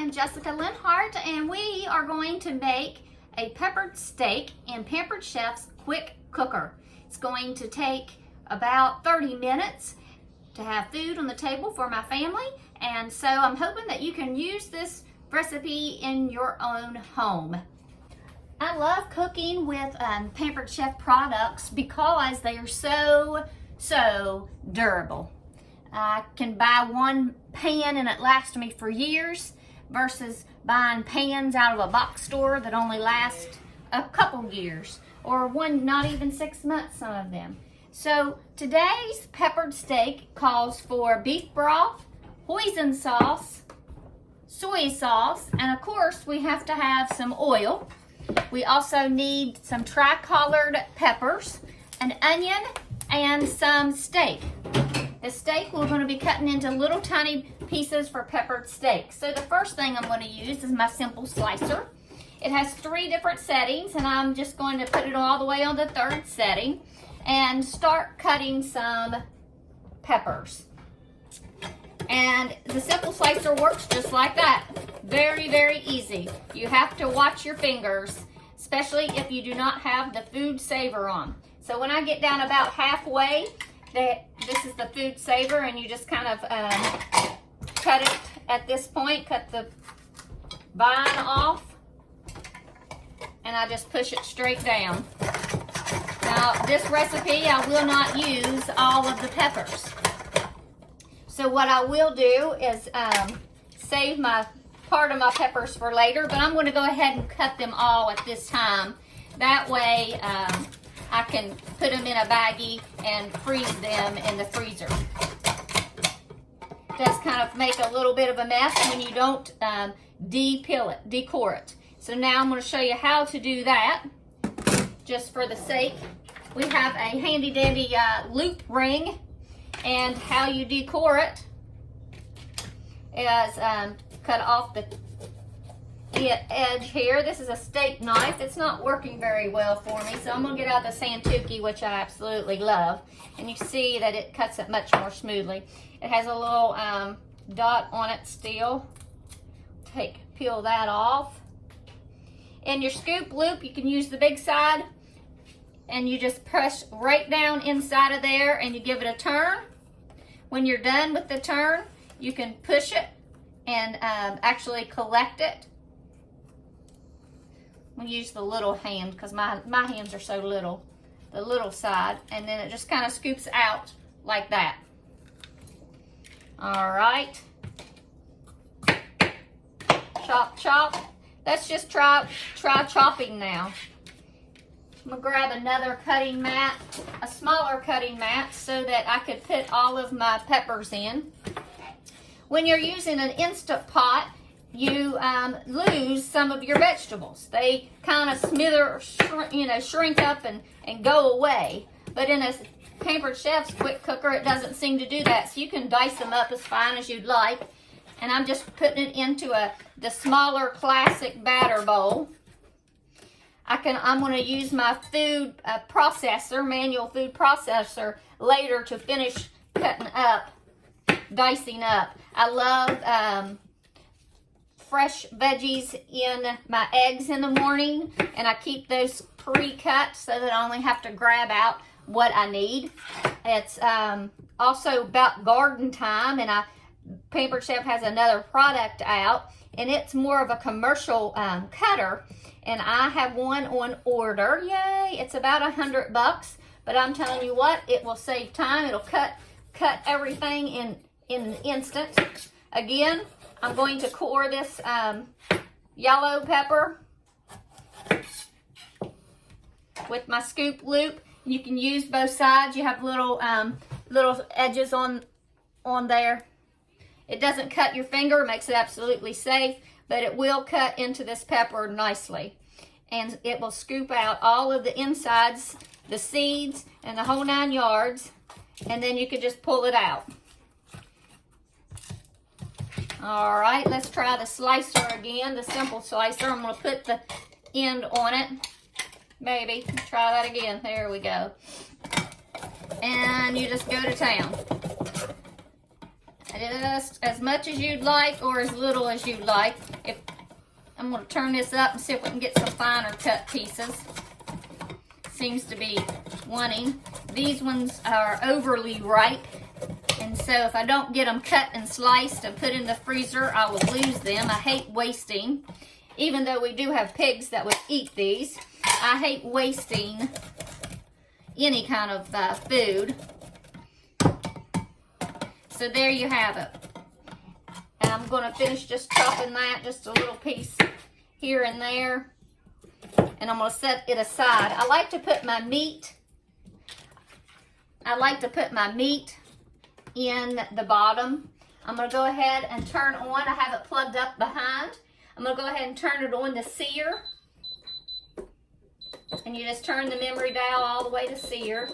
I'm Jessica Linhart, and we are going to make a peppered steak in Pampered Chef's quick cooker. It's going to take about 30 minutes to have food on the table for my family, and so I'm hoping that you can use this recipe in your own home. I love cooking with Pampered Chef products because they are so durable. I can buy one pan and it lasts me for years versus buying pans out of a box store that only last a couple years, or one not even 6 months, some of them. So today's peppered steak calls for beef broth, hoisin sauce, soy sauce, and of course we have to have some oil. We also need some tri-colored peppers, an onion, and some steak. The steak we're going to be cutting into little tiny pieces for peppered steak. So the first thing I'm going to use is my simple slicer. It has 3 different settings, and I'm just going to put it all the way on the 3rd setting and start cutting some peppers. And the simple slicer works just like that. Very easy. You have to watch your fingers, especially if you do not have the food saver on. So when I get down about halfway, this is the food saver, and you just kind of cut it at this point, cut the vine off, and I just push it straight down. Now, this recipe, I will not use all of the peppers. So what I will do is save my part of my peppers for later, but I'm going to go ahead and cut them all at this time. That way, I can put them in a baggie and freeze them in the freezer. It does kind of make a little bit of a mess when you don't decore it. So now I'm going to show you how to do that, just for the sake. We have a handy dandy loop ring, and how you decore it is cut off the edge here. This is a steak knife. It's not working very well for me, so I'm going to get out the Santuki, which I absolutely love, and you see that it cuts it much more smoothly. It has a little dot on it still. Peel that off. In your scoop loop, you can use the big side, and you just press right down inside of there and you give it a turn. When you're done with the turn, you can push it and actually collect it. I'm gonna use the little hand because my hands are so little, the little side, and then it just kind of scoops out like that. All right, chop. Let's just try chopping now. I'm gonna grab another cutting mat, a smaller cutting mat, so that I could put all of my peppers in. When you're using an Instant Pot, you lose some of your vegetables. They kind of shrink up and go away. But in a Pampered Chef's quick cooker, it doesn't seem to do that. So you can dice them up as fine as you'd like. And I'm just putting it into the smaller classic batter bowl. I'm going to use my food processor, manual food processor, later to finish cutting up, dicing up. I love fresh veggies in my eggs in the morning, and I keep those pre-cut so that I only have to grab out what I need. It's also about garden time, and Pampered Chef has another product out, and it's more of a commercial cutter, and I have one on order. Yay! It's about $100, but I'm telling you what, it will save time. It'll cut everything in an instant. Again, I'm going to core this yellow pepper with my scoop loop. You can use both sides. You have little edges on there. It doesn't cut your finger, it makes it absolutely safe, but it will cut into this pepper nicely. And it will scoop out all of the insides, the seeds, and the whole 9 yards, and then you can just pull it out. All right, let's try the slicer again, the simple slicer. I'm going to put the end on it. Maybe. Try that again. There we go. And you just go to town. I just as much as you'd like or as little as you'd like. If I'm going to turn this up and see if we can get some finer cut pieces. Seems to be wanting. These ones are overly ripe, and so if I don't get them cut and sliced and put in the freezer, I will lose them. I hate wasting. Even though we do have pigs that would eat these, I hate wasting any kind of food. So there you have it. And I'm going to finish just chopping that, just a little piece here and there. And I'm going to set it aside. I like to put my meat in the bottom. I'm going to go ahead and turn on. I have it plugged up behind. I'm going to go ahead and turn it on to sear. And you just turn the memory dial all the way to sear.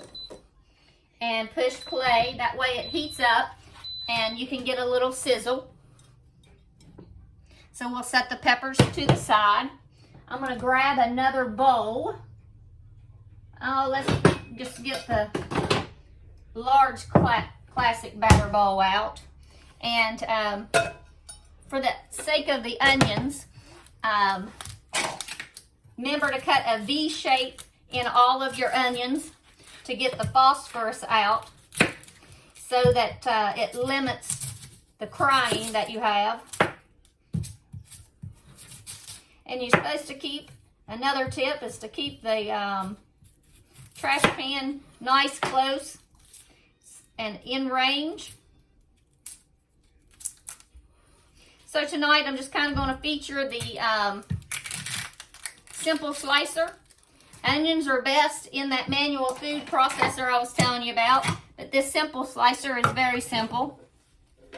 And push play. That way it heats up and you can get a little sizzle. So we'll set the peppers to the side. I'm going to grab another bowl. Oh, let's just get the large classic batter bowl out. And for the sake of the onions, remember to cut a V shape in all of your onions to get the phosphorus out so that it limits the crying that you have. And you're supposed to keep, another tip is to keep the trash pan nice, close, and in range. So tonight I'm just kind of going to feature the simple slicer. Onions are best in that manual food processor I was telling you about, but this simple slicer is very simple.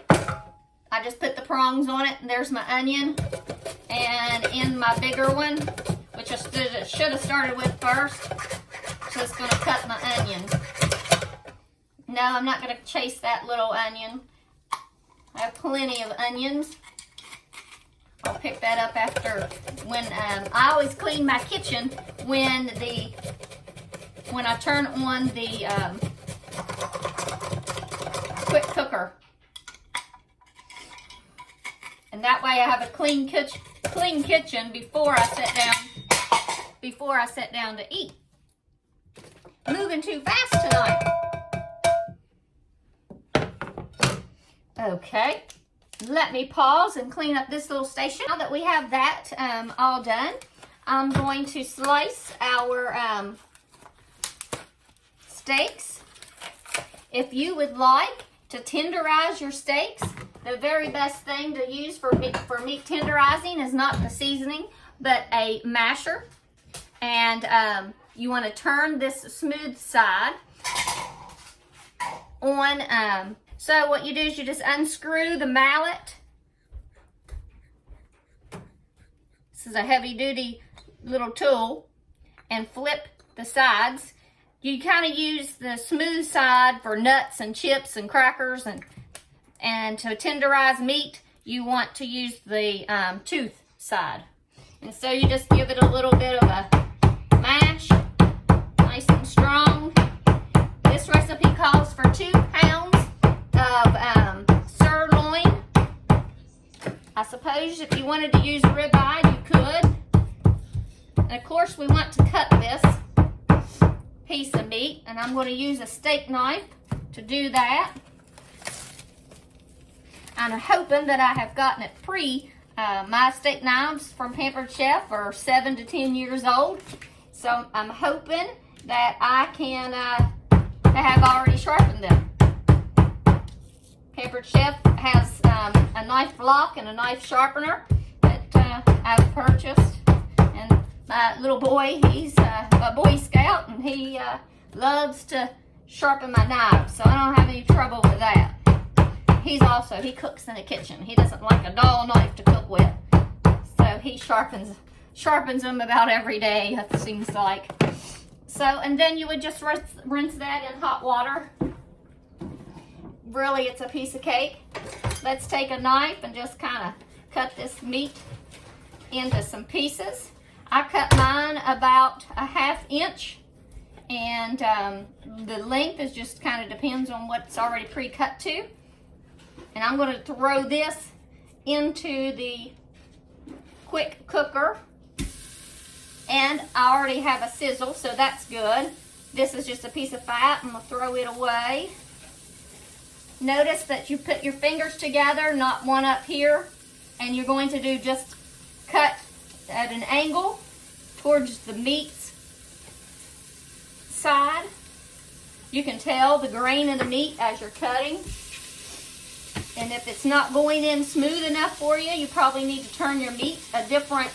I just put the prongs on it, and there's my onion. And in my bigger one, which I should have started with first, just going to cut my onion. No, I'm not going to chase that little onion. I have plenty of onions. I'll pick that up after when I always clean my kitchen when I turn on the quick cooker. And that way I have a clean kitchen before I sit down to eat. Moving too fast tonight. Okay, let me pause and clean up this little station. Now that we have that all done, I'm going to slice our steaks. If you would like to tenderize your steaks, the very best thing to use for meat tenderizing is not the seasoning, but a masher. And you want to turn this smooth side on. So what you do is you just unscrew the mallet. This is a heavy-duty little tool, and flip the sides. You kind of use the smooth side for nuts and chips and crackers, and to tenderize meat, you want to use the tooth side. And so you just give it a little bit of a mash, nice and strong. This recipe calls for 2 pounds of sirloin. I suppose if you wanted to use ribeye, you could. And of course, we want to cut this piece of meat, and I'm going to use a steak knife to do that. I'm hoping that I have gotten it my steak knives from Pampered Chef are 7 to 10 years old. So I'm hoping that I can have already sharpened them. Pampered Chef has a knife block and a knife sharpener that I've purchased. And my little boy, he's a Boy Scout, and he loves to sharpen my knives. So I don't have any trouble with that. He cooks in the kitchen. He doesn't like a dull knife to cook with. So he sharpens them about every day, it seems like. So, and then you would just rinse that in hot water. Really, it's a piece of cake. Let's take a knife and just kind of cut this meat into some pieces. I cut mine about a 1/2 inch. And the length is just kind of depends on what's already pre-cut to. And I'm going to throw this into the quick cooker. And I already have a sizzle, so that's good. This is just a piece of fat. I'm going to throw it away. Notice that you put your fingers together, not one up here. And you're going to do just cut at an angle towards the meat's side. You can tell the grain of the meat as you're cutting. And if it's not going in smooth enough for you, you probably need to turn your meat a different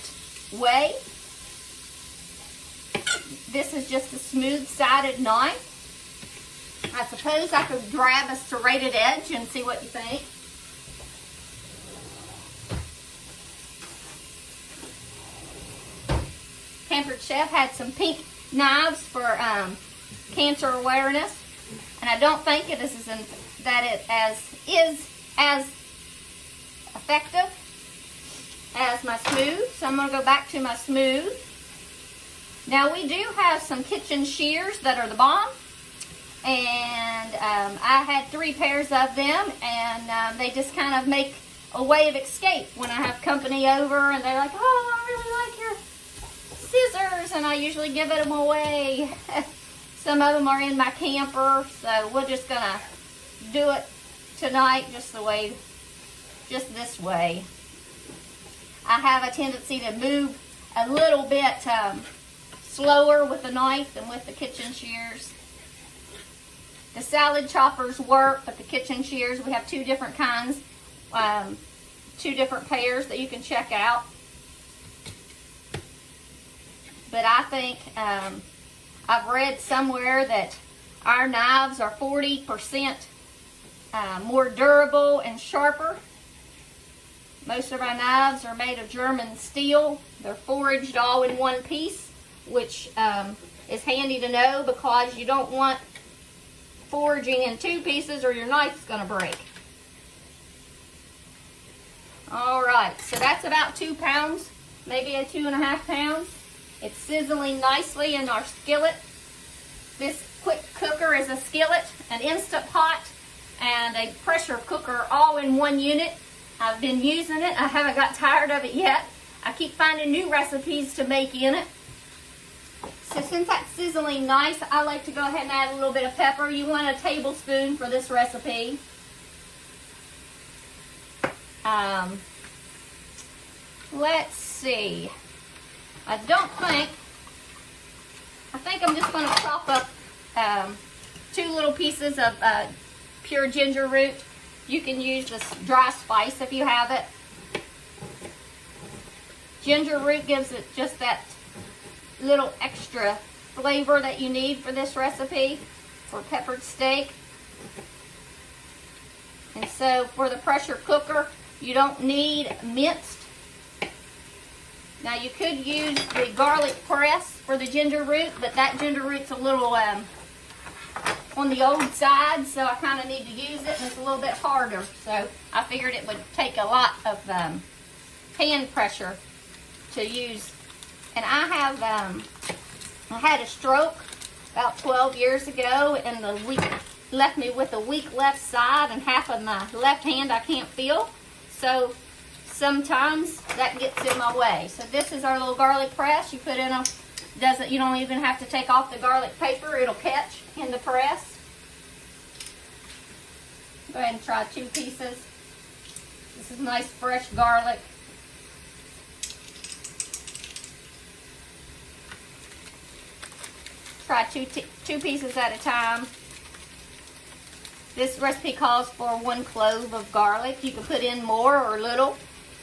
way. This is just a smooth-sided knife. I suppose I could grab a serrated edge and see what you think. Pampered Chef had some pink knives for cancer awareness, and I don't think it is as effective as my smooth. So I'm going to go back to my smooth. Now we do have some kitchen shears that are the bomb, and I had 3 pairs of them, and they just kind of make a way of escape when I have company over, and they're like, "Oh, I really like your scissors," and I usually give them away. Some of them are in my camper, so we're just gonna do it tonight just this way. I have a tendency to move a little bit slower with the knife than with the kitchen shears. The salad choppers work, but the kitchen shears, we have 2 different kinds, 2 different pairs that you can check out. But I think I've read somewhere that our knives are 40% more durable and sharper. Most of our knives are made of German steel. They're forged all in one piece, which is handy to know because you don't want forging in 2 pieces or your knife's going to break. All right, so that's about 2 pounds, maybe 2.5 pounds. It's sizzling nicely in our skillet. This quick cooker is a skillet, an Instant Pot, and a pressure cooker all in one unit. I've been using it. I haven't got tired of it yet. I keep finding new recipes to make in it. So since that's sizzling nice, I like to go ahead and add a little bit of pepper. You want a tablespoon for this recipe. Let's see. I think I'm just going to chop up 2 little pieces of pure ginger root. You can use this dry spice if you have it. Ginger root gives it just that little extra flavor that you need for this recipe for peppered steak. And so for the pressure cooker, you don't need minced. Now you could use the garlic press for the ginger root, but that ginger root's a little on the old side, so I kind of need to use it, and it's a little bit harder. So I figured it would take a lot of hand pressure to use. And I had a stroke about 12 years ago, and left me with a weak left side, and half of my left hand I can't feel. So sometimes that gets in my way. So this is our little garlic press. You put in you don't even have to take off the garlic paper. It'll catch in the press. Go ahead and try 2 pieces. This is nice fresh garlic. Try two pieces at a time. This recipe calls for 1 clove of garlic. You can put in more or little.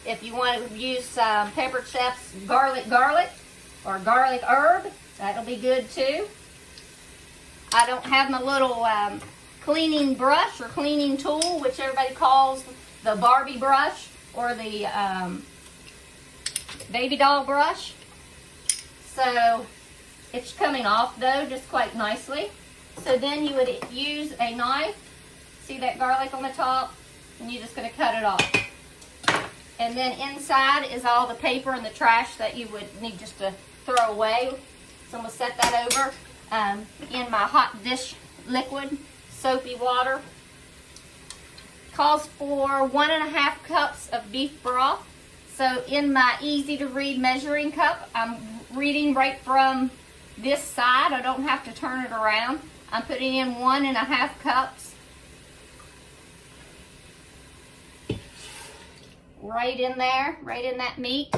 If you want to use Pampered Chef's garlic or garlic herb, that'll be good too. I don't have my little cleaning brush or cleaning tool, which everybody calls the Barbie brush or the baby doll brush. So it's coming off though just quite nicely. So then you would use a knife. See that garlic on the top? And you're just going to cut it off. And then inside is all the paper and the trash that you would need just to throw away. So I'm going to set that over in my hot dish liquid, soapy water. calls for 1.5 cups of beef broth. So in my easy to read measuring cup, I'm reading right from this side. I don't have to turn it around. I'm putting in 1.5 cups. Right in there, right in that meat.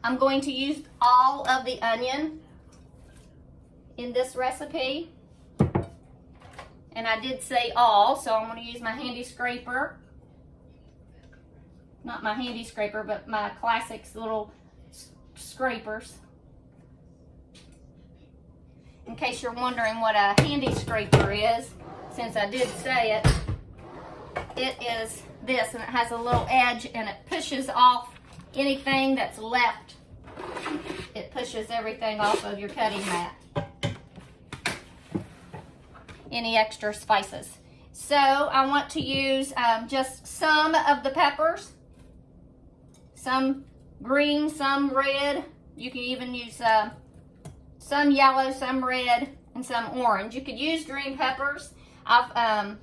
I'm going to use all of the onion in this recipe. And I did say all, so I'm going to use my handy scraper. Not my handy scraper, but my classics little scrapers. In case you're wondering what a handy scraper is, since I did say it, it is this, and it has a little edge, and it pushes off anything that's left. It pushes everything off of your cutting mat. Any extra spices. So I want to use just some of the peppers. Some green, some red. You can even use some yellow, some red, and some orange. You could use green peppers. I've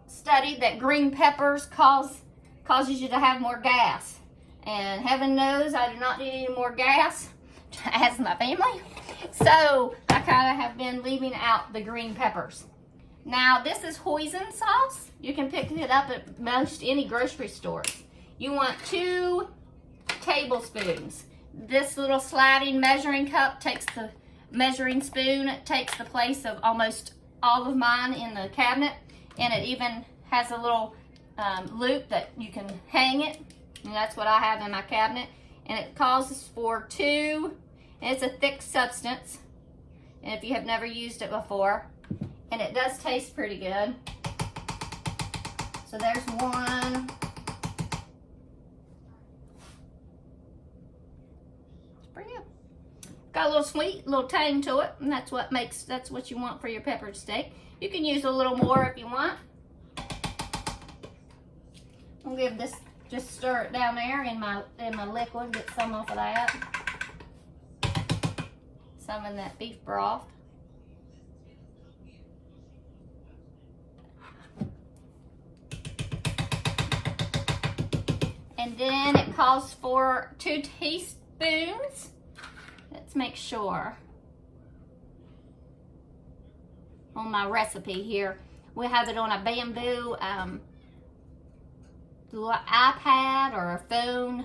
studied that green peppers causes you to have more gas. And heaven knows I do not need any more gas, as my family. So I kind of have been leaving out the green peppers. Now this is hoisin sauce. You can pick it up at most any grocery stores. You want 2 tablespoons. This little sliding measuring cup takes the measuring spoon. It takes the place of almost all of mine in the cabinet. And it even has a little loop that you can hang it. And that's what I have in my cabinet. And it calls for 2, and it's a thick substance. And if you have never used it before, and it does taste pretty good. So there's 1. It's pretty good. Got a little sweet, a little tang to it, and that's what you want for your peppered steak. You can use a little more if you want. I'll give this, just stir it down there in my liquid, get some off of that. Some in that beef broth. And then it calls for 2 teaspoons. Let's make sure. On my recipe here, we have it on a bamboo iPad or a phone,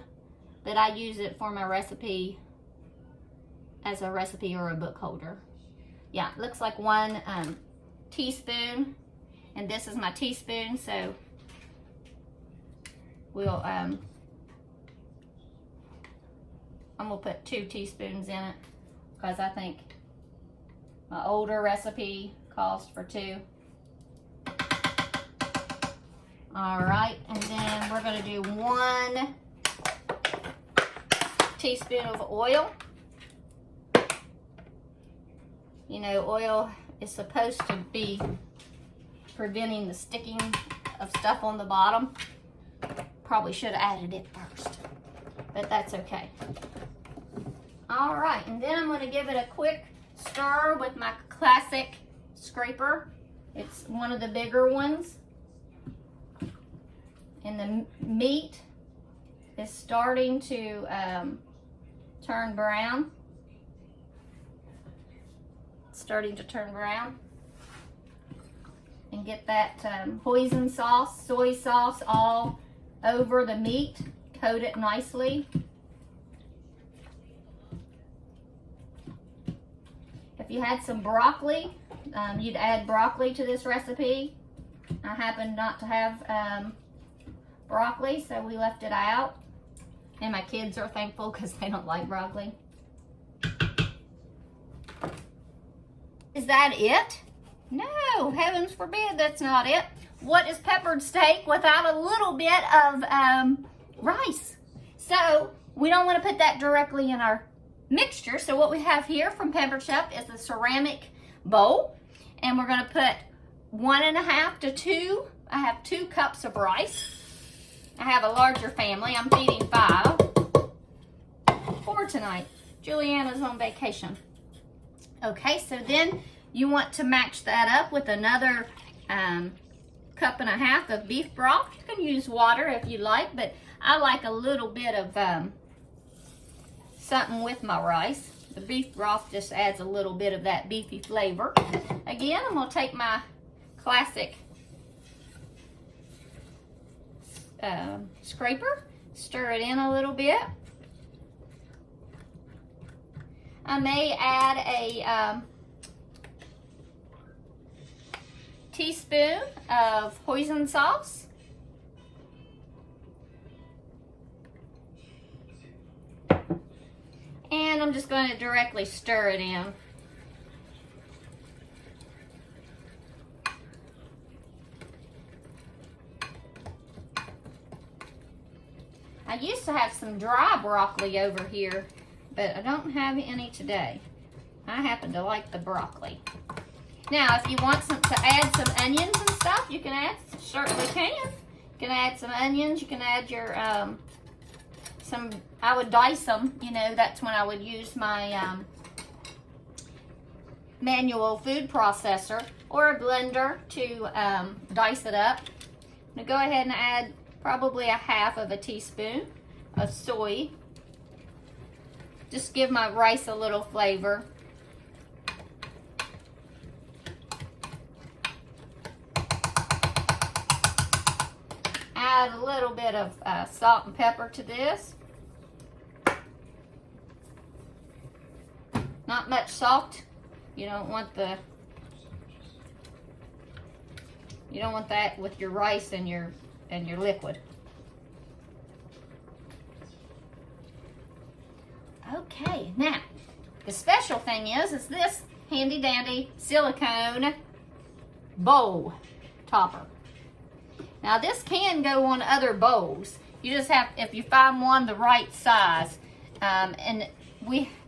but I use it for my recipe as a recipe or a book holder. Yeah, it looks like 1 teaspoon, and this is my teaspoon, so we'll I'm gonna put 2 teaspoons in it because I think my older recipe calls for 2. All right, and then we're gonna do 1 teaspoon of oil. You know, oil is supposed to be preventing the sticking of stuff on the bottom. Probably should have added it first, but that's okay. All right, and then I'm gonna give it a quick stir with my classic scraper. It's one of the bigger ones. And the meat is starting to turn brown. It's starting to turn brown. And get that hoisin sauce, soy sauce all over the meat. Coat it nicely. If you had some broccoli, you'd add broccoli to this recipe. I happen not to have broccoli, so we left it out. And my kids are thankful because they don't like broccoli. Is that it? No, heavens forbid, that's not it. What is peppered steak without a little bit of rice? So we don't want to put that directly in our mixture. So what we have here from Pampered Chef is a ceramic bowl, and we're going to put 1.5 to 2. I have 2 cups of rice. I have a larger family. I'm feeding 5 for tonight. Juliana's on vacation. Okay, so then you want to match that up with another cup and a half of beef broth. You can use water if you like, but I like a little bit of something with my rice. The beef broth just adds a little bit of that beefy flavor. Again, I'm going to take my classic scraper, stir it in a little bit. I may add a teaspoon of hoisin sauce. And I'm just going to directly stir it in. I used to have some dry broccoli over here, but I don't have any today. I happen to like the broccoli. Now, if you want to add some onions and stuff, you can add, certainly can. You can add some onions, you can add your, I would dice them, you know, that's when I would use my manual food processor or a blender to dice it up. I'm gonna go ahead and add probably a half of a teaspoon of soy. Just give my rice a little flavor. Add a little bit of salt and pepper to this. Not much salt. You don't want that with your rice and your liquid. Okay, now the special thing is this handy dandy silicone bowl topper. Now this can go on other bowls. You just have, if you find one the right size, and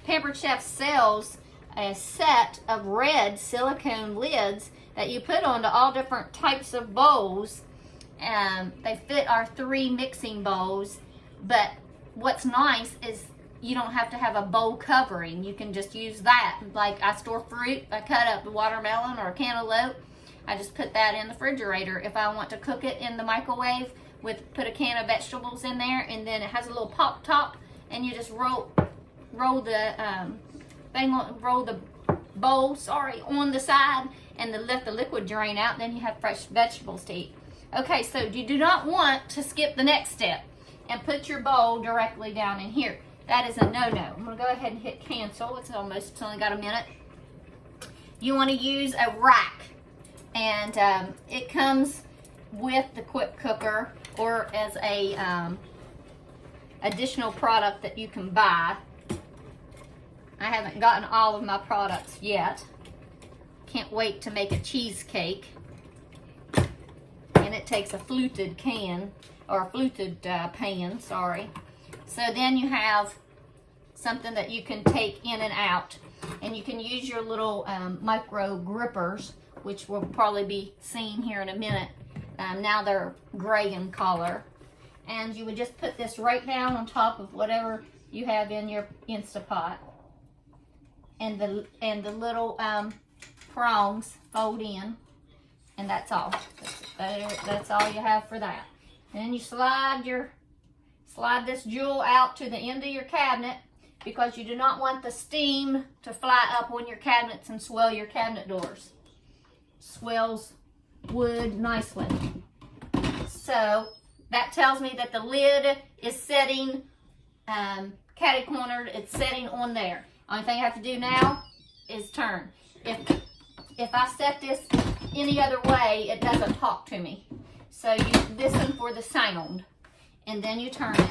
Pampered Chef sells a set of red silicone lids that you put onto all different types of bowls. They fit our 3 mixing bowls, but what's nice is you don't have to have a bowl covering. You can just use that. Like I store fruit, I cut up a watermelon or a cantaloupe, I just put that in the refrigerator. If I want to cook it in the microwave, put a can of vegetables in there, and then it has a little pop top, and you just roll the bowl, on the side, and then let the liquid drain out. Then you have fresh vegetables to eat. Okay, so you do not want to skip the next step and put your bowl directly down in here. That is a no-no. I'm gonna go ahead and hit cancel. It's only got a minute. You want to use a rack, and it comes with the quick cooker or as a additional product that you can buy. I haven't gotten all of my products yet. Can't wait to make a cheesecake. And it takes a fluted can, or a fluted pan, sorry. So then you have something that you can take in and out. And you can use your little micro grippers, which will probably be seen here in a minute. Now they're gray in color. And you would just put this right down on top of whatever you have in your Instapot. And the little prongs fold in, and that's all. That's all you have for that. And then you slide this jewel out to the end of your cabinet, because you do not want the steam to fly up on your cabinets and swell your cabinet doors. Swells wood nicely. So that tells me that the lid is setting catty-cornered. It's setting on there. Only thing I have to do now is turn. If I set this any other way, it doesn't talk to me. So you listen for the sound, and then you turn it.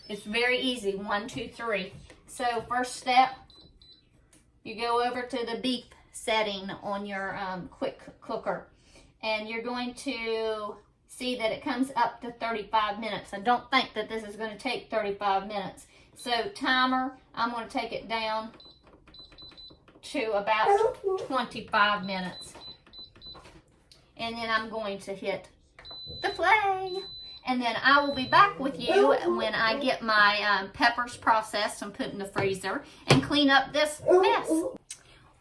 It's very easy, 1, 2, 3. So first step, you go over to the beef setting on your quick cooker, and you're going to see that it comes up to 35 minutes. I don't think that this is going to take 35 minutes. So timer, I'm going to take it down to about 25 minutes. And then I'm going to hit the play. And then I will be back with you when I get my peppers processed and put in the freezer and clean up this mess.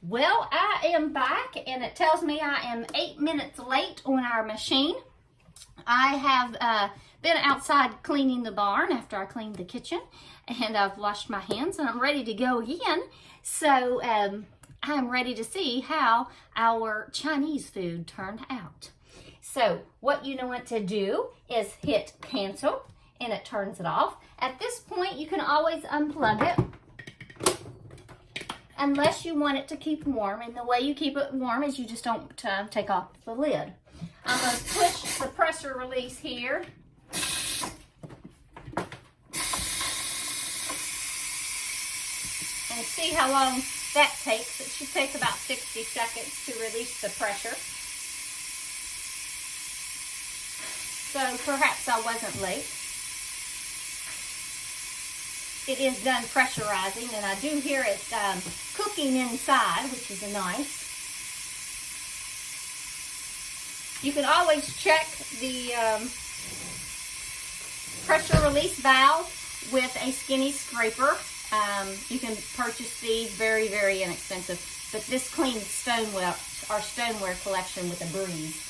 Well, I am back, and it tells me I am 8 minutes late on our machine. I have been outside cleaning the barn after I cleaned the kitchen, and I've washed my hands and I'm ready to go again. So I'm ready to see how our Chinese food turned out. So what you want to do is hit cancel and it turns it off. At this point, you can always unplug it unless you want it to keep warm. And the way you keep it warm is you just don't take off the lid. I'm going to push the pressure release here. And see how long that takes. It should take about 60 seconds to release the pressure. So perhaps I wasn't late. It is done pressurizing, and I do hear it cooking inside, which is nice. You can always check the pressure release valve with a skinny scraper. You can purchase these very, very inexpensive, but this cleans our stoneware collection with a breeze.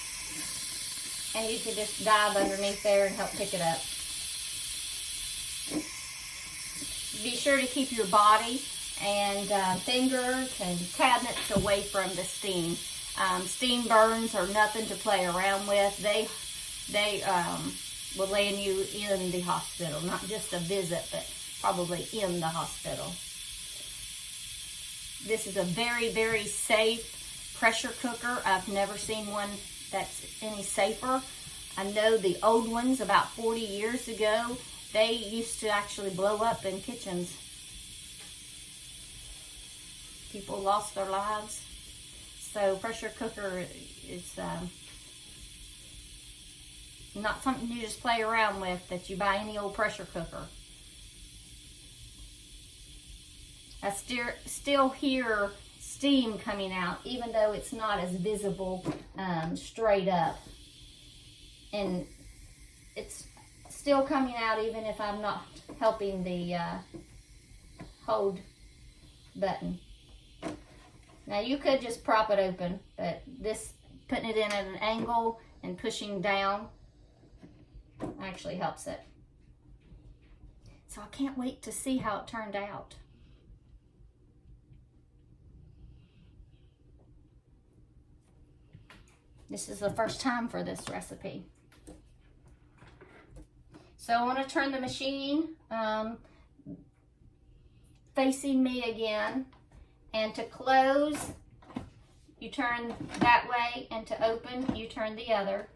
And you can just dive underneath there and help pick it up. Be sure to keep your body and fingers and cabinets away from the steam. Steam burns are nothing to play around with. They will land you in the hospital, not just a visit, but probably in the hospital. This is a very, very safe pressure cooker. I've never seen one that's any safer. I know the old ones about 40 years ago, they used to actually blow up in kitchens. People lost their lives. So pressure cooker is not something you just play around with, that you buy any old pressure cooker. I still hear steam coming out, even though it's not as visible straight up. And it's still coming out even if I'm not helping the hold button. Now you could just prop it open, but this, putting it in at an angle and pushing down actually helps it. So I can't wait to see how it turned out. This is the first time for this recipe. So I want to turn the machine facing me again. And to close, you turn that way, and to open, you turn the other.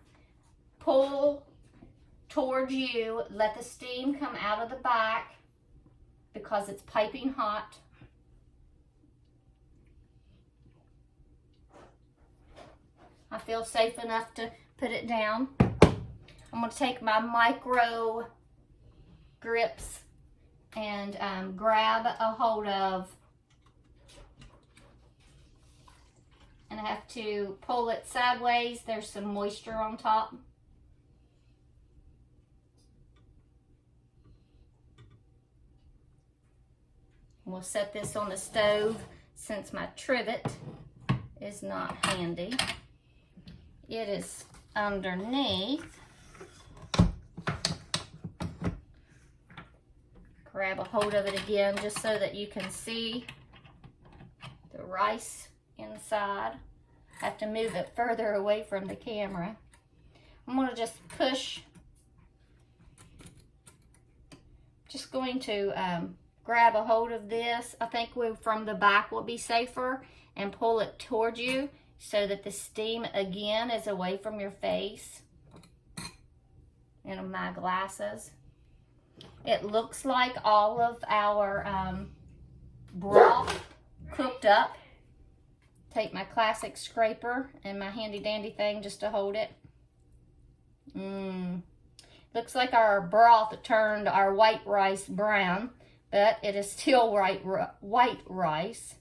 Pull towards you, let the steam come out of the back because it's piping hot. I feel safe enough to put it down. I'm going to take my micro grips and grab a hold of, and I have to pull it sideways. There's some moisture on top. We'll set this on the stove since my trivet is not handy. It is underneath. Grab a hold of it again just so that you can see the rice inside. I have to move it further away from the camera. I'm going to just push. Just going to grab a hold of this. I think from the back will be safer, and pull it towards you so that the steam again is away from your face and my glasses. It looks like all of our broth cooked up. Take my classic scraper and my handy dandy thing just to hold it. Looks like our broth turned our white rice brown, but it is still white rice,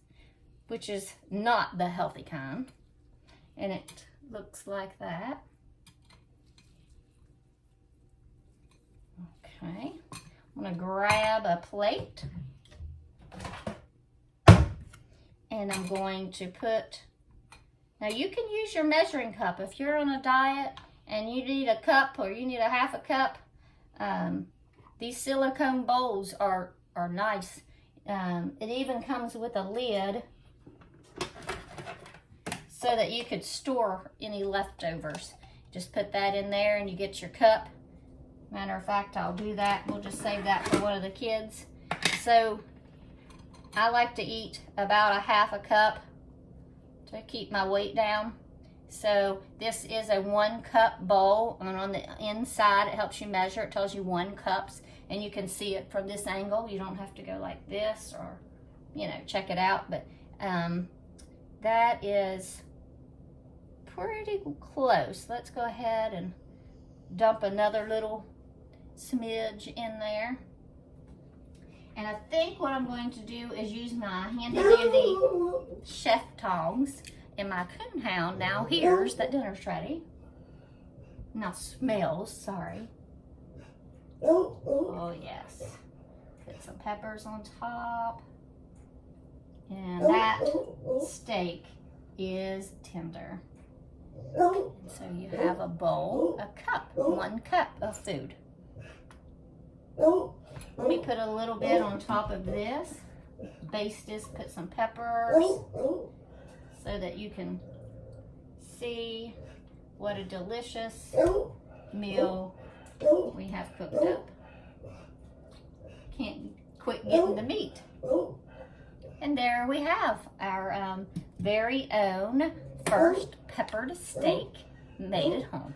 which is not the healthy kind. And it looks like that. Okay, I'm gonna grab a plate. And I'm going to put, now you can use your measuring cup. If you're on a diet and you need a cup or you need a half a cup, these silicone bowls are nice. It even comes with a lid so that you could store any leftovers. Just put that in there and you get your cup. Matter of fact, I'll do that. We'll just save that for one of the kids. So I like to eat about a half a cup to keep my weight down. So this is a 1 cup bowl, and on the inside it helps you measure. It tells you 1 cups, and you can see it from this angle. You don't have to go like this or, you know, check it out. But that is pretty close. Let's go ahead and dump another little smidge in there. And I think what I'm going to do is use my handy dandy chef tongs and my coon hound. Now here's that dinner's ready. Now smells, sorry. Oh yes. Put some peppers on top. And that steak is tender. So you have a bowl, a cup, 1 cup of food. Let me put a little bit on top of this. Baste this, put some peppers so that you can see what a delicious meal we have cooked up. Can't quit getting the meat. And there we have our very own first peppered steak made at home.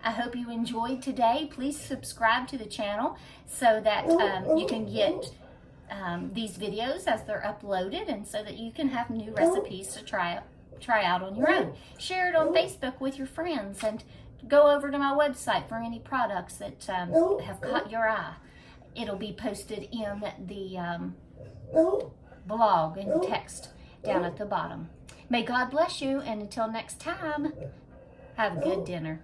I hope you enjoyed today. Please subscribe to the channel so that you can get these videos as they're uploaded, and so that you can have new recipes to try out on your own. Share it on Facebook with your friends, and go over to my website for any products that have caught your eye. It'll be posted in the blog and text down at the bottom. May God bless you, and until next time, have a good dinner.